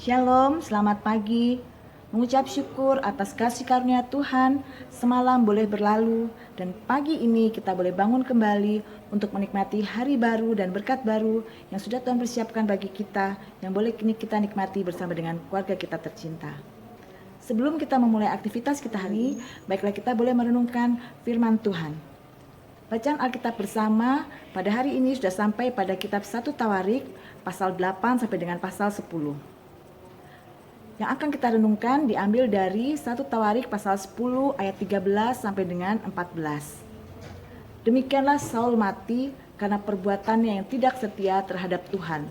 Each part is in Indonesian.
Shalom, selamat pagi. Mengucap syukur atas kasih karunia Tuhan, semalam boleh berlalu dan pagi ini kita boleh bangun kembali untuk menikmati hari baru dan berkat baru yang sudah Tuhan persiapkan bagi kita, yang boleh kini kita nikmati bersama dengan keluarga kita tercinta. Sebelum kita memulai aktivitas kita hari ini, baiklah kita boleh merenungkan firman Tuhan. Bacaan Alkitab bersama pada hari ini sudah sampai pada kitab 1 Tawarik pasal 8 sampai dengan pasal 10. Yang akan kita renungkan diambil dari 1 Tawarik pasal 10 ayat 13 sampai dengan 14. Demikianlah Saul mati karena perbuatannya yang tidak setia terhadap Tuhan.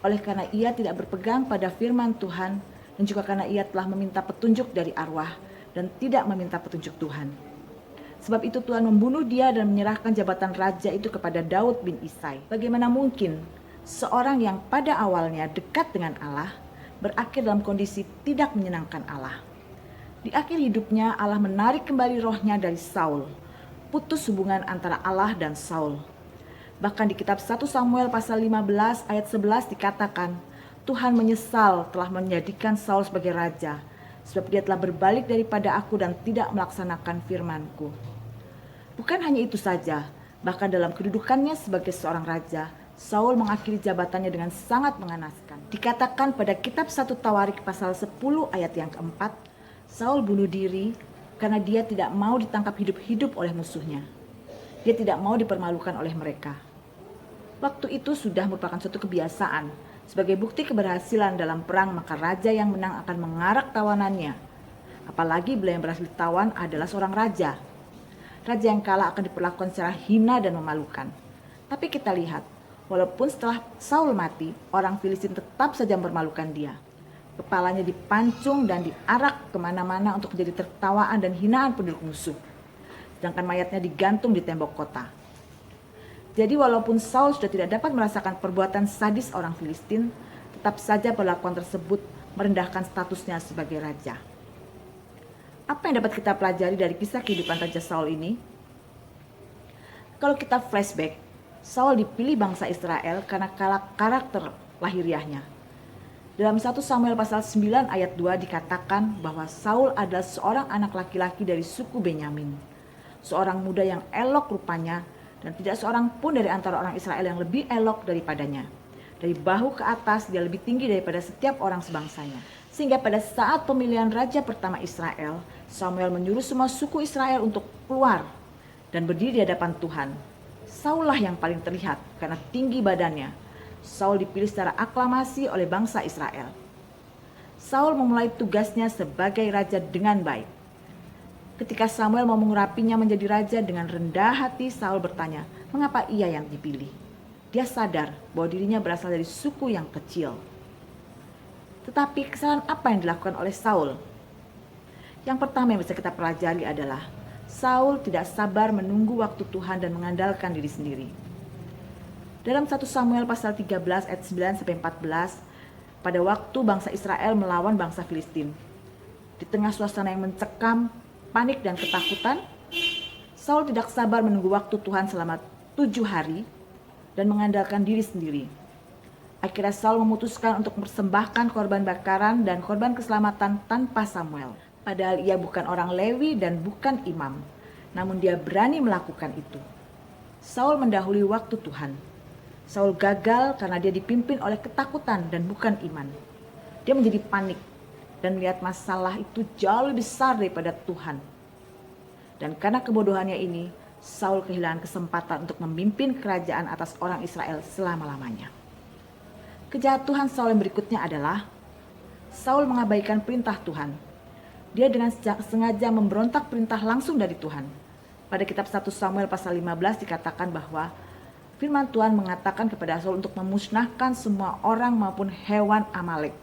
Oleh karena ia tidak berpegang pada firman Tuhan dan juga karena ia telah meminta petunjuk dari arwah dan tidak meminta petunjuk Tuhan. Sebab itu Tuhan membunuh dia dan menyerahkan jabatan raja itu kepada Daud bin Isai. Bagaimana mungkin seorang yang pada awalnya dekat dengan Allah berakhir dalam kondisi tidak menyenangkan Allah? Di akhir hidupnya Allah menarik kembali rohnya dari Saul. Putus hubungan antara Allah dan Saul. Bahkan di kitab 1 Samuel pasal 15 ayat 11 dikatakan, Tuhan menyesal telah menjadikan Saul sebagai raja, sebab dia telah berbalik daripada aku dan tidak melaksanakan firman-Ku. Bukan hanya itu saja, bahkan dalam kedudukannya sebagai seorang raja, Saul mengakhiri jabatannya dengan sangat mengenaskan. Dikatakan pada kitab 1 Tawarik pasal 10 ayat yang keempat, Saul bunuh diri karena dia tidak mau ditangkap hidup-hidup oleh musuhnya. Dia tidak mau dipermalukan oleh mereka. Waktu itu sudah merupakan suatu kebiasaan. Sebagai bukti keberhasilan dalam perang, maka raja yang menang akan mengarak tawanannya. Apalagi bila yang berhasil ditawan adalah seorang raja. Raja yang kalah akan diperlakukan secara hina dan memalukan. Tapi kita lihat, walaupun setelah Saul mati, orang Filistin tetap saja mempermalukan dia. Kepalanya dipancung dan diarak kemana-mana untuk menjadi tertawaan dan hinaan penduduk musuh. Sedangkan mayatnya digantung di tembok kota. Jadi walaupun Saul sudah tidak dapat merasakan perbuatan sadis orang Filistin, tetap saja perlakuan tersebut merendahkan statusnya sebagai raja. Apa yang dapat kita pelajari dari kisah kehidupan Raja Saul ini? Kalau kita flashback, Saul dipilih bangsa Israel karena karakter lahiriahnya. Dalam 1 Samuel pasal 9 ayat 2 dikatakan bahwa Saul adalah seorang anak laki-laki dari suku Benyamin. Seorang muda yang elok rupanya dan tidak seorang pun dari antara orang Israel yang lebih elok daripadanya. Dari bahu ke atas dia lebih tinggi daripada setiap orang sebangsanya. Sehingga pada saat pemilihan raja pertama Israel, Samuel menyuruh semua suku Israel untuk keluar dan berdiri di hadapan Tuhan. Saul lah yang paling terlihat karena tinggi badannya. Saul dipilih secara aklamasi oleh bangsa Israel. Saul memulai tugasnya sebagai raja dengan baik. Ketika Samuel mau mengurapinya menjadi raja, dengan rendah hati Saul bertanya, mengapa ia yang dipilih? Dia sadar bahwa dirinya berasal dari suku yang kecil. Tetapi kesalahan apa yang dilakukan oleh Saul? Yang pertama yang bisa kita pelajari adalah Saul tidak sabar menunggu waktu Tuhan dan mengandalkan diri sendiri. Dalam 1 Samuel pasal 13 ayat 9 sampai 14, pada waktu bangsa Israel melawan bangsa Filistin, di tengah suasana yang mencekam, panik dan ketakutan, Saul tidak sabar menunggu waktu Tuhan selama 7 hari dan mengandalkan diri sendiri. Akhirnya Saul memutuskan untuk mempersembahkan korban bakaran dan korban keselamatan tanpa Samuel. Padahal ia bukan orang Lewi dan bukan imam, namun dia berani melakukan itu. Saul mendahului waktu Tuhan. Saul gagal karena dia dipimpin oleh ketakutan dan bukan iman. Dia menjadi panik dan melihat masalah itu jauh lebih besar daripada Tuhan. Dan karena kebodohannya ini, Saul kehilangan kesempatan untuk memimpin kerajaan atas orang Israel selama-lamanya. Kejatuhan Saul yang berikutnya adalah Saul mengabaikan perintah Tuhan. Dia dengan sengaja memberontak perintah langsung dari Tuhan. Pada kitab 1 Samuel pasal 15 dikatakan bahwa firman Tuhan mengatakan kepada Saul untuk memusnahkan semua orang maupun hewan Amalek.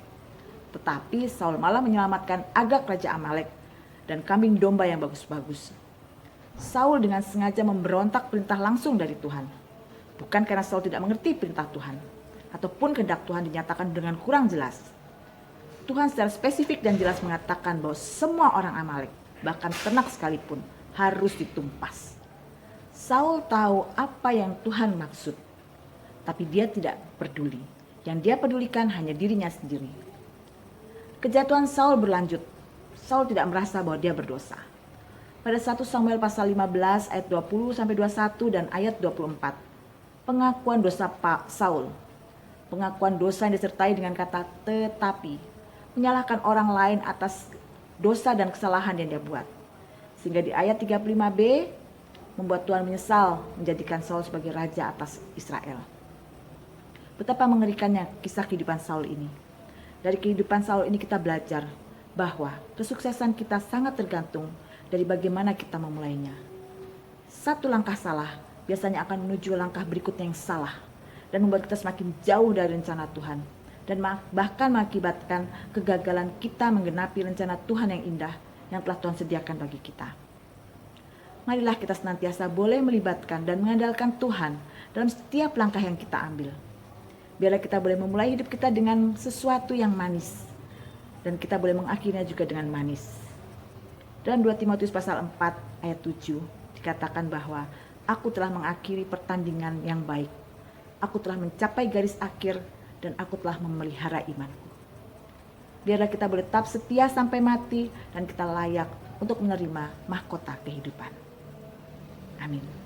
Tetapi Saul malah menyelamatkan Agag raja Amalek dan kambing domba yang bagus-bagus. Saul dengan sengaja memberontak perintah langsung dari Tuhan. Bukan karena Saul tidak mengerti perintah Tuhan, ataupun kehendak Tuhan dinyatakan dengan kurang jelas. Tuhan secara spesifik dan jelas mengatakan bahwa semua orang Amalek, bahkan ternak sekalipun, harus ditumpas. Saul tahu apa yang Tuhan maksud, tapi dia tidak peduli. Yang dia pedulikan hanya dirinya sendiri. Kejatuhan Saul berlanjut. Saul tidak merasa bahwa dia berdosa. Pada 1 Samuel pasal 15 ayat 20 sampai 21 dan ayat 24. Pengakuan dosa Pak Saul. Pengakuan dosa yang disertai dengan kata tetapi. Menyalahkan orang lain atas dosa dan kesalahan yang dia buat. Sehingga di ayat 35b membuat Tuhan menyesal menjadikan Saul sebagai raja atas Israel. Betapa mengerikannya kisah kehidupan Saul ini. Dari kehidupan Saul ini kita belajar bahwa kesuksesan kita sangat tergantung dari bagaimana kita memulainya. Satu langkah salah biasanya akan menuju langkah berikutnya yang salah dan membuat kita semakin jauh dari rencana Tuhan dan bahkan mengakibatkan kegagalan kita menggenapi rencana Tuhan yang indah yang telah Tuhan sediakan bagi kita. Marilah kita senantiasa boleh melibatkan dan mengandalkan Tuhan dalam setiap langkah yang kita ambil. Biarlah kita boleh memulai hidup kita dengan sesuatu yang manis. Dan kita boleh mengakhirinya juga dengan manis. Dalam 2 Timotius pasal 4 ayat 7 dikatakan bahwa aku telah mengakhiri pertandingan yang baik. Aku telah mencapai garis akhir dan aku telah memelihara imanku. Biarlah kita boleh tetap setia sampai mati dan kita layak untuk menerima mahkota kehidupan. Amin.